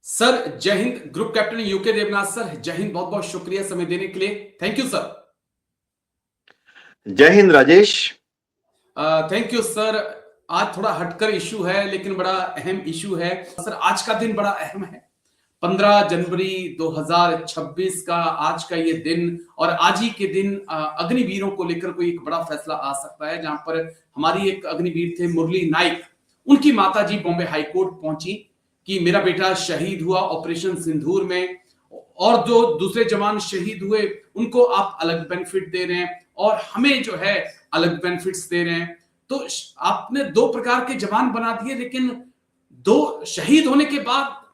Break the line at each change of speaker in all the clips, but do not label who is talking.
Sir जय हिंद। Group captain UK Devnath sir, जय हिंद। बहुत बहुत शुक्रिया समय देने के लिए। Thank you sir.
जय हिंद राजेश।
Thank you sir. आज थोड़ा हटकर इशू है लेकिन बड़ा अहम इशू है सर। आज का दिन बड़ा अहम है। 15 जनवरी 2026 का आज का ये दिन, और आज ही के दिन अग्निवीरों को लेकर कोई एक बड़ा फैसला आ सकता है, जहां पर हमारी एक अग्निवीर थे मुरली नाइक, उनकी माताजी बॉम्बे हाईकोर्ट पहुंची कि मेरा बेटा शहीद हुआ ऑपरेशन सिंदूर में, और जो दूसरे जवान शहीद हुए उनको आप अलग बेनिफिट दे रहे हैं और हमें जो है अलग बेनिफिट्स दे रहे हैं। तो आपने दो प्रकार के जवान बना दिए, लेकिन दो शहीद होने के बाद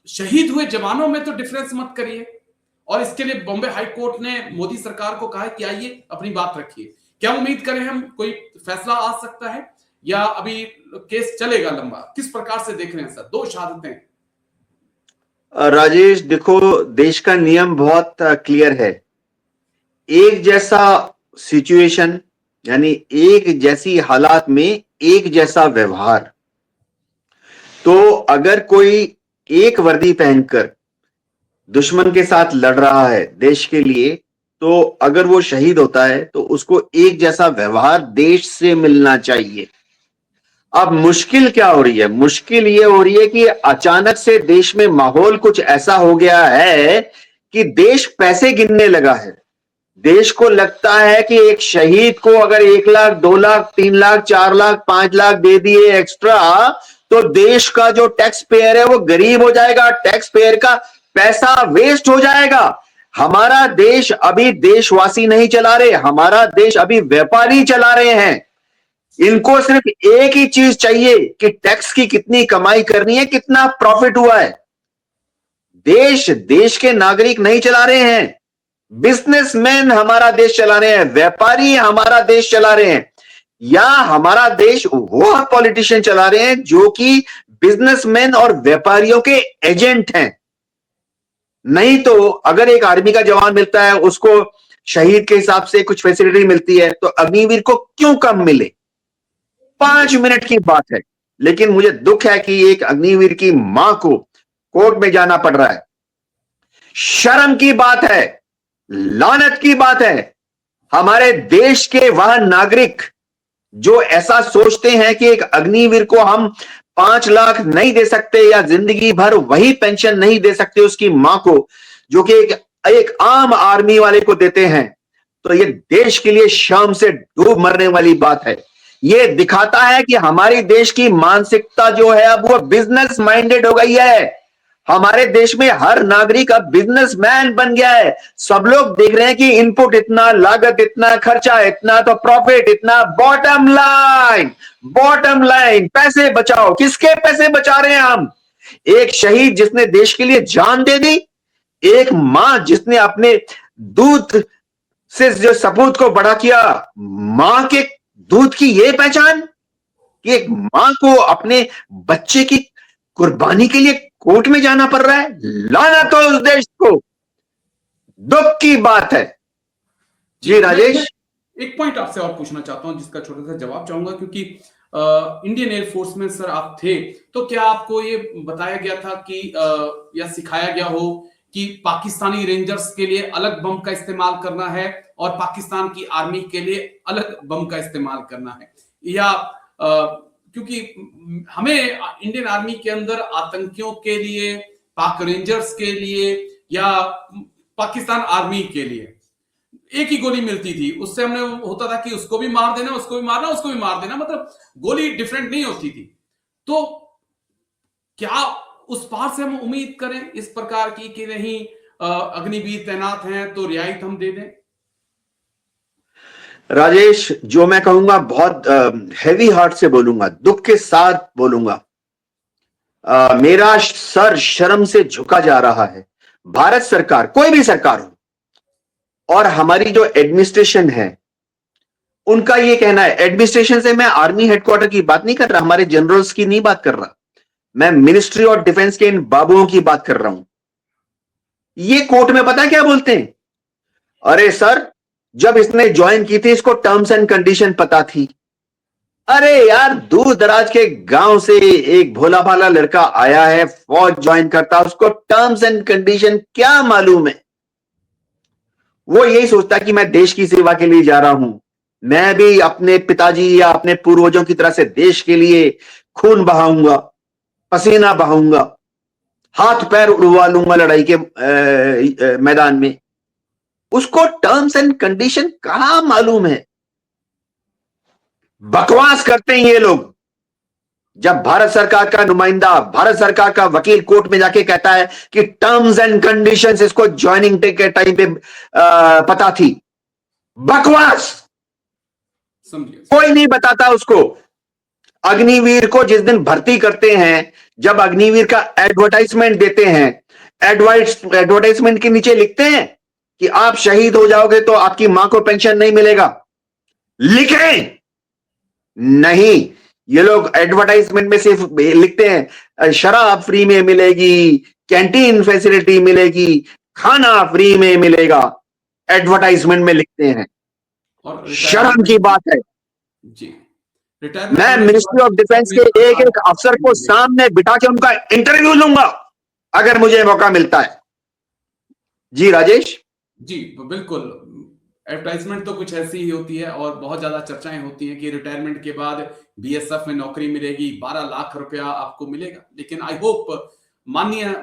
शहीद हुए जवानों में तो डिफरेंस मत करिए। और इसके लिए बॉम्बे हाई कोर्ट ने मोदी सरकार को कहा है कि आइए अपनी बात रखिए। क्या उम्मीद करें हम कोई फैसला आ सकता है या अभी केस चलेगा लंबा? किस प्रकार से देख रहे हैं सर दो शहादतें?
राजेश देखो, देश का नियम बहुत क्लियर है। एक जैसा सिचुएशन यानी एक जैसी हालात में एक जैसा व्यवहार। तो अगर कोई एक वर्दी पहनकर दुश्मन के साथ लड़ रहा है देश के लिए, तो अगर वो शहीद होता है तो उसको एक जैसा व्यवहार देश से मिलना चाहिए। अब मुश्किल क्या हो रही है? मुश्किल ये हो रही है कि अचानक से देश में माहौल कुछ ऐसा हो गया है कि देश पैसे गिनने लगा है। देश को लगता है कि एक शहीद को अगर 1 लाख, 2 लाख, 3 लाख, 4 लाख, 5 लाख दे दिए एक्स्ट्रा, तो देश का जो टैक्स पेयर है वो गरीब हो जाएगा, टैक्स पेयर का पैसा वेस्ट हो जाएगा। हमारा देश अभी देशवासी नहीं चला रहे, हमारा देश अभी व्यापारी चला रहे हैं। इनको सिर्फ एक ही चीज चाहिए कि टैक्स की कितनी कमाई करनी है, कितना प्रॉफिट हुआ है। देश के नागरिक नहीं चला रहे हैं, बिजनेसमैन हमारा देश चला रहे हैं, व्यापारी हमारा देश चला रहे हैं, या हमारा देश वो पॉलिटिशियन चला रहे हैं जो कि बिजनेसमैन और व्यापारियों के एजेंट हैं। नहीं तो अगर एक आर्मी का जवान मिलता है, उसको शहीद के हिसाब से कुछ फैसिलिटी मिलती है, तो अग्निवीर को क्यों कम मिले? 5 मिनट की बात है। लेकिन मुझे दुख है कि एक अग्निवीर की मां को कोर्ट में जाना पड़ रहा है। शर्म की बात है, लानत की बात है। हमारे देश के वह नागरिक जो ऐसा सोचते हैं कि एक अग्निवीर को हम 5 लाख नहीं दे सकते या जिंदगी भर वही पेंशन नहीं दे सकते उसकी मां को, जो कि एक आम आर्मी वाले को देते हैं, तो ये देश के लिए शर्म से डूब मरने वाली बात है। ये दिखाता है कि हमारी देश की मानसिकता जो है अब वो बिजनेस माइंडेड हो गई है। हमारे देश में हर नागरिक अब बिजनेसमैन बन गया है। सब लोग देख रहे हैं कि इनपुट इतना, लागत इतना, खर्चा इतना, तो प्रॉफिट इतना। बॉटम लाइन पैसे बचाओ। किसके पैसे बचा रहे हैं हम? एक शहीद जिसने देश के लिए जान दे दी, एक मां जिसने अपने दूध से जो सपूत को बड़ा किया। मां के दूध की यह पहचान कि एक मां को अपने बच्चे की कुर्बानी के लिए कोर्ट में जाना पड़ रहा है। लानत हो उस देश को, दुख की बात है। जी राजेश,
एक पॉइंट आपसे और पूछना चाहता हूं जिसका छोटा सा जवाब चाहूंगा, क्योंकि इंडियन एयरफोर्स में सर आप थे, तो क्या आपको ये बताया गया था कि या सिखाया गया हो कि पाकिस्तानी रेंजर्स के लिए अलग बम का इस्तेमाल करना है और पाकिस्तान की आर्मी के लिए अलग बम का इस्तेमाल करना है? या क्योंकि हमें इंडियन आर्मी के अंदर आतंकियों के लिए, पाक रेंजर्स के लिए या पाकिस्तान आर्मी के लिए एक ही गोली मिलती थी। उससे हमने होता था कि उसको भी मार देना, उसको भी मारना, उसको भी मार देना, मतलब गोली डिफरेंट नहीं होती थी। तो क्या उस पार से हम उम्मीद करें इस प्रकार की कि नहीं अग्निवीर तैनात हैं तो रियायत हम दे दें?
राजेश, जो मैं कहूंगा बहुत हैवी हार्ट से बोलूंगा, दुख के साथ बोलूंगा। मेरा सर शर्म से झुका जा रहा है। भारत सरकार, कोई भी सरकार हो, और हमारी जो एडमिनिस्ट्रेशन है उनका ये कहना है, एडमिनिस्ट्रेशन से मैं आर्मी हेडक्वार्टर की बात नहीं कर रहा, हमारे जनरल्स की नहीं बात कर रहा, मैं मिनिस्ट्री ऑफ डिफेंस के इन बाबुओं की बात कर रहा हूं। ये कोर्ट में पता क्या बोलते हैं? अरे सर, जब इसने ज्वाइन की थी इसको टर्म्स एंड कंडीशन पता थी। अरे यार, दूर दराज के गांव से एक भोला भाला लड़का आया है, फौज ज्वाइन करता, उसको टर्म्स एंड कंडीशन क्या मालूम है। वो यही सोचता कि मैं देश की सेवा के लिए जा रहा हूं, मैं भी अपने पिताजी या अपने पूर्वजों की तरह से देश के लिए खून बहाऊंगा, पसीना बहाऊंगा, हाथ पैर उड़वा लूंगा लड़ाई के मैदान में। उसको टर्म्स एंड कंडीशन कहां मालूम है। बकवास करते हैं ये लोग। जब भारत सरकार का नुमाइंदा, भारत सरकार का वकील कोर्ट में जाके कहता है कि टर्म्स एंड कंडीशंस इसको ज्वाइनिंग के टाइम पे पता थी, बकवास। कोई नहीं बताता उसको। अग्निवीर को जिस दिन भर्ती करते हैं, जब अग्निवीर का एडवर्टाइजमेंट देते हैं, एडवर्टाइजमेंट के नीचे लिखते हैं कि आप शहीद हो जाओगे तो आपकी मां को पेंशन नहीं मिलेगा। लिखें नहीं, ये लोग एडवर्टाइजमेंट में सिर्फ लिखते हैं शराब फ्री में मिलेगी, कैंटीन फैसिलिटी मिलेगी, खाना फ्री में मिलेगा, एडवर्टाइजमेंट में लिखते हैं। और शर्म की बात है
जी।
मैं मिनिस्ट्री ऑफ डिफेंस के एक एक अफसर को सामने बिठा के उनका इंटरव्यू लूंगा अगर मुझे मौका मिलता है। जी राजेश।
जी बिल्कुल, एडवर्टाइजमेंट तो कुछ ऐसी ही होती है और बहुत ज्यादा चर्चाएं होती हैं कि रिटायरमेंट के बाद बीएसएफ में नौकरी मिलेगी, 12 लाख रुपया आपको मिलेगा। लेकिन आई होप माननीय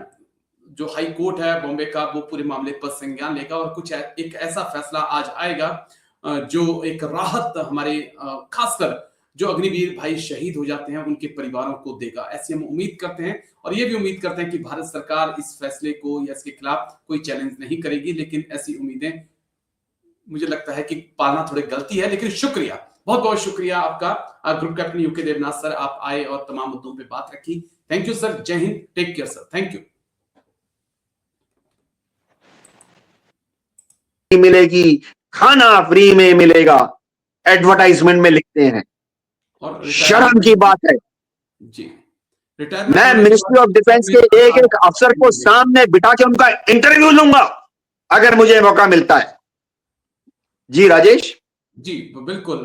जो हाई कोर्ट है बॉम्बे का, वो पूरे मामले पर संज्ञान लेगा और कुछ एक ऐसा फैसला आज आएगा जो एक राहत हमारे खासकर जो अग्निवीर भाई शहीद हो जाते हैं उनके परिवारों को देगा। ऐसी हम उम्मीद करते हैं और ये भी उम्मीद करते हैं कि भारत सरकार इस फैसले को या इसके खिलाफ कोई चैलेंज नहीं करेगी। लेकिन ऐसी उम्मीदें मुझे लगता है कि पालना थोड़ी गलती है। लेकिन शुक्रिया, बहुत बहुत शुक्रिया आपका group captain UK Devnath sir, आप आए और तमाम मुद्दों पे बात रखी। थैंक यू सर, जय हिंद, take care sir, thank you.
मिलेगी, खाना फ्री में मिलेगा, एडवर्टाइजमेंट में लिखते हैं। और शर्म की बात है
जी।
मैं मिनिस्ट्री ऑफ डिफेंस के एक एक अफसर को सामने बिठा के उनका इंटरव्यू लूंगा अगर मुझे मौका मिलता है। जी राजेश।
जी बिल्कुल,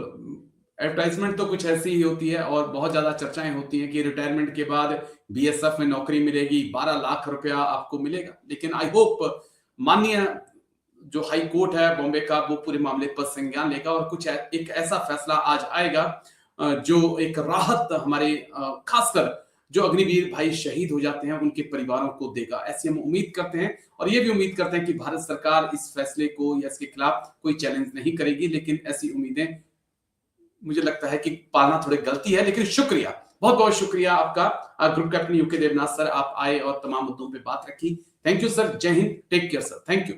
एडवर्टाइजमेंट तो कुछ ऐसी ही होती है और बहुत ज्यादा चर्चाएं होती हैं कि रिटायरमेंट के बाद बीएसएफ में नौकरी मिलेगी, 12 लाख रुपया आपको मिलेगा। लेकिन आई होप माननीय जो हाई कोर्ट है बॉम्बे का, वो पूरे मामले पर संज्ञान लेगा और कुछ एक ऐसा फैसला आज आएगा जो एक राहत हमारे खासकर जो अग्निवीर भाई शहीद हो जाते हैं उनके परिवारों को देगा। ऐसी हम उम्मीद करते हैं और ये भी उम्मीद करते हैं कि भारत सरकार इस फैसले को या इसके खिलाफ कोई चैलेंज नहीं करेगी। लेकिन ऐसी उम्मीदें मुझे लगता है कि पालना थोड़ी गलती है। लेकिन शुक्रिया, बहुत बहुत शुक्रिया आपका group captain UK Devnath sir, आप आए और तमाम मुद्दों पे बात रखी। थैंक यू सर, जय हिंद, take care sir, thank you.